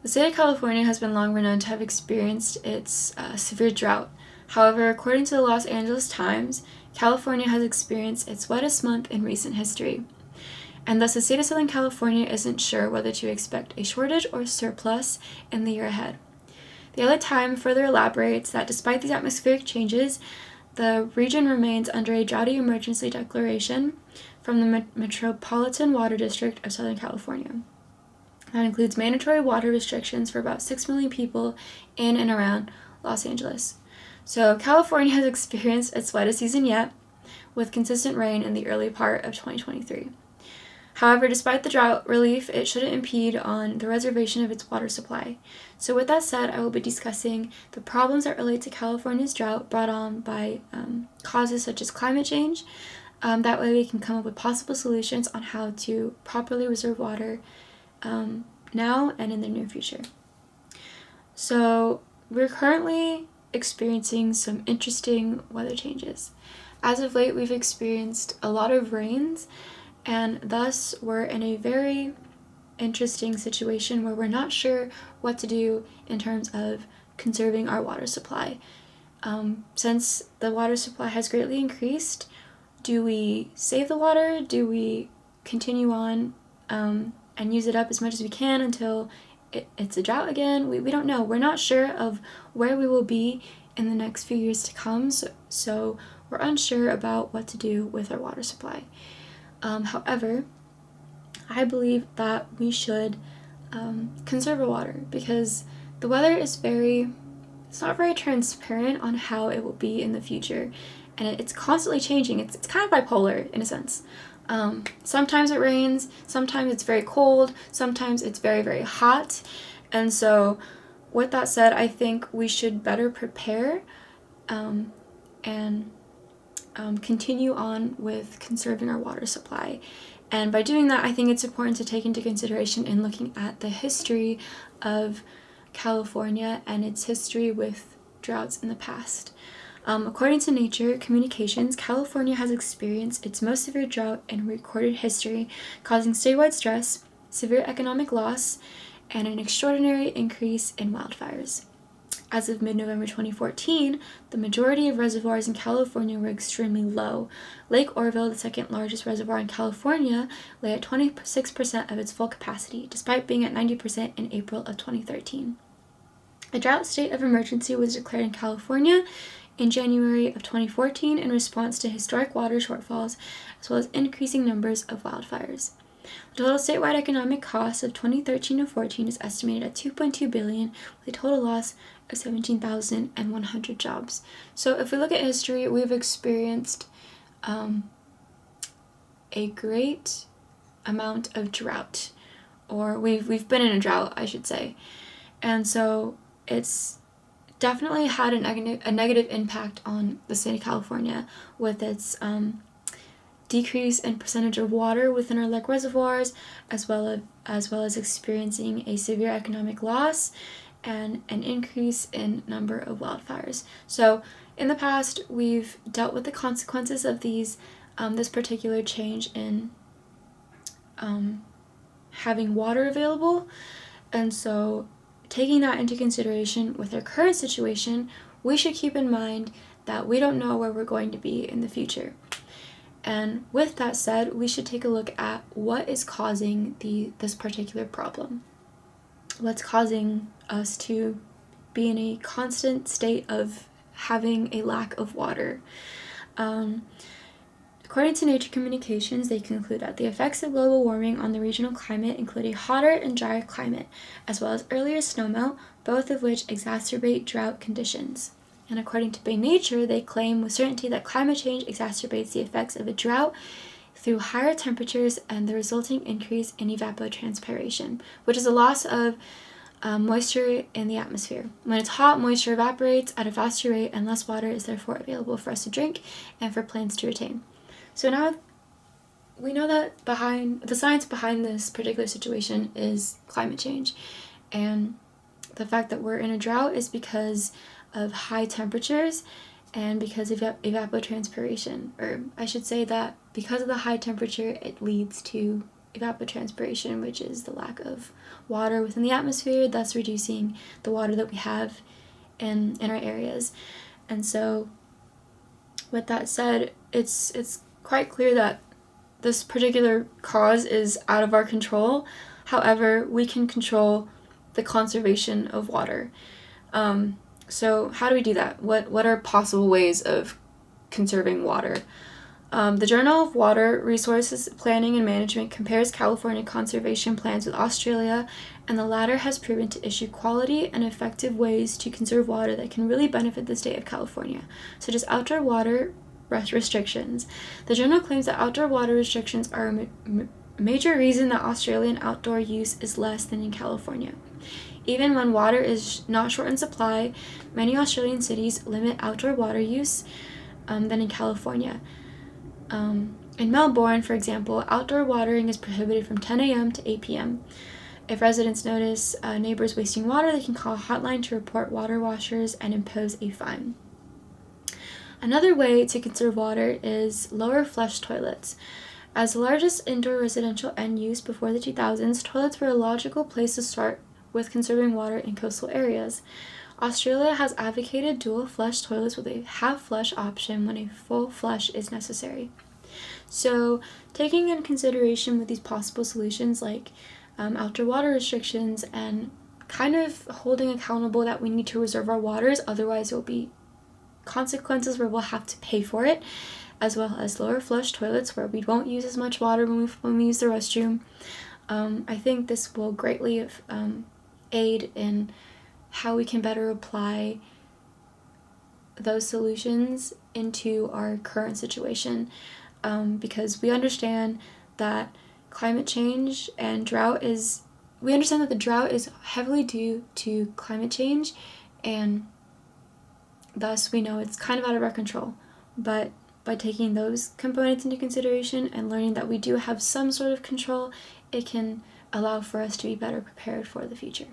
The state of California has been long renowned to have experienced its severe drought. However, according to the Los Angeles Times, California has experienced its wettest month in recent history, and thus the state of Southern California isn't sure whether to expect a shortage or surplus in the year ahead. The LA Times further elaborates that despite these atmospheric changes, the region remains under a droughty emergency declaration from the Metropolitan Water District of Southern California. That includes mandatory water restrictions for about 6 million people in and around Los Angeles. So California has experienced its wettest season yet, with consistent rain in the early part of 2023. However, despite the drought relief, it shouldn't impede on the reservation of its water supply. So with that said, I will be discussing the problems that relate to California's drought brought on by causes such as climate change. That way we can come up with possible solutions on how to properly reserve water now and in the near future. So we're currently experiencing some interesting weather changes. As of late, we've experienced a lot of rains, and thus we're in a very interesting situation where we're not sure what to do in terms of conserving our water supply. Since the water supply has greatly increased, do we save the water? Do we continue on and use it up as much as we can until it's a drought again? We don't know. We're not sure of where we will be in the next few years to come, so we're unsure about what to do with our water supply. However, I believe that we should conserve our water because the weather is it's not very transparent on how it will be in the future, and it's constantly changing. It's kind of bipolar in a sense. Sometimes it rains, sometimes it's very cold, sometimes it's very, very hot. And so with that said, I think we should better prepare and continue on with conserving our water supply. And by doing that, I think it's important to take into consideration in looking at the history of California and its history with droughts in the past. According to Nature Communications, California has experienced its most severe drought in recorded history, causing statewide stress, severe economic loss, and an extraordinary increase in wildfires. As of mid-November 2014, the majority of reservoirs in California were extremely low. Lake Oroville, the second largest reservoir in California, lay at 26% of its full capacity, despite being at 90% in April of 2013. A drought state of emergency was declared in California in January of 2014 in response to historic water shortfalls as well as increasing numbers of wildfires. The total statewide economic cost of 2013 to 14 is estimated at $2.2 billion, with a total loss of 17,100 jobs. So if we look at history, we've experienced a great amount of drought, or we've been in a drought, I should say. And so it's definitely had a negative impact on the state of California with its decrease in percentage of water within our lake reservoirs, as well as experiencing a severe economic loss and an increase in number of wildfires. So in the past, we've dealt with the consequences of this particular change in having water available, and so taking that into consideration with our current situation, we should keep in mind that we don't know where we're going to be in the future. And with that said, we should take a look at what is causing this particular problem. What's causing us to be in a constant state of having a lack of water. According to Nature Communications, they conclude that the effects of global warming on the regional climate include a hotter and drier climate, as well as earlier snowmelt, both of which exacerbate drought conditions. And according to Bay Nature, they claim with certainty that climate change exacerbates the effects of a drought through higher temperatures and the resulting increase in evapotranspiration, which is a loss of moisture in the atmosphere. When it's hot, moisture evaporates at a faster rate and less water is therefore available for us to drink and for plants to retain. So now we know that the science behind this particular situation is climate change, and the fact that we're in a drought is because of high temperatures and because of evapotranspiration, or I should say that because of the high temperature, it leads to evapotranspiration, which is the lack of water within the atmosphere, thus reducing the water that we have in our areas. And so with that said, it's quite clear that this particular cause is out of our control. However, we can control the conservation of water. So how do we do that? What are possible ways of conserving water? The Journal of Water Resources Planning and Management compares California conservation plans with Australia, and the latter has proven to issue quality and effective ways to conserve water that can really benefit the state of California, such as outdoor water restrictions. The journal claims that outdoor water restrictions are a major reason that Australian outdoor use is less than in California. Even when water is not short in supply, many Australian cities limit outdoor water use than in California. In Melbourne, for example, outdoor watering is prohibited from 10 a.m. to 8 p.m. If residents notice neighbors wasting water, they can call a hotline to report water washers and impose a fine. Another way to conserve water is lower flush toilets. As the largest indoor residential end use before the 2000s, toilets were a logical place to start with conserving water in coastal areas. Australia has advocated dual flush toilets with a half flush option when a full flush is necessary. So, taking in consideration with these possible solutions like outdoor water restrictions and kind of holding accountable that we need to reserve our waters, otherwise there will be consequences where we'll have to pay for it, as well as lower flush toilets where we won't use as much water when we use the restroom. I think this will greatly aid in how we can better apply those solutions into our current situation, because we understand that climate change and we understand that the drought is heavily due to climate change, and thus we know it's kind of out of our control. But by taking those components into consideration and learning that we do have some sort of control, it can allow for us to be better prepared for the future.